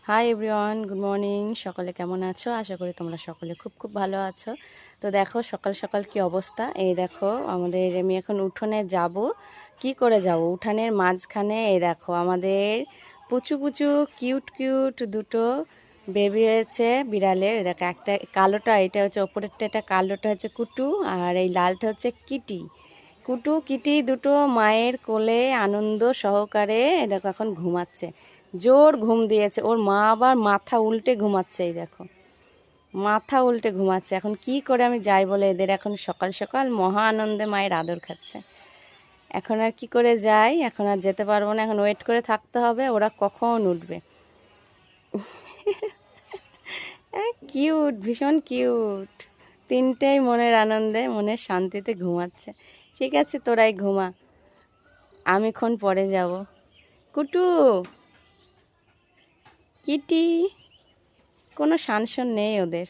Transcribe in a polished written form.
Hi everyone, good morning. সকলে কেমন আছো? আশা করি তোমরা সকলে খুব খুব ভালো আছো। তো দেখো সকাল সকাল কি অবস্থা। এই দেখো আমি এখন উঠোনে যাব। কি করে যাব? উঠানের মাঝখানে এই দেখো আমাদের পুচু পুচু কিউট কিউট দুটো বেবি হয়েছে বিড়ালের। দেখো একটা কালোটা, এটা হচ্ছে ওপরেরটা, এটা কালোটা হচ্ছে কুটু, আর এই লালটা হচ্ছে কিটি। কুটু কিটি দুটো মায়ের কোলে আনন্দ সহকারে দেখো এখন ঘুমাচ্ছে। জোর ঘুম দিয়েছে। ওর মা আবার মাথা উল্টে ঘুমাচ্ছে। এই দেখো মাথা উল্টে ঘুমাচ্ছে। এখন কি করে আমি যাই বলে, এদের এখন সকাল সকাল মহা আনন্দে মায়ের আদর খাচ্ছে। এখন আর কি করে যাই? এখন আর যেতে পারবো না। এখন ওয়েট করে থাকতে হবে ওরা কখন উঠবে। কিউট, ভীষণ কিউট। তিনটেই মনের আনন্দে মনের শান্তিতে ঘুমাচ্ছে। ঠিক আছে, তোরাই ঘুমা, আমি ক্ষণ পরে যাব। কুটু, কিটি, কোনো শানশন নেই ওদের।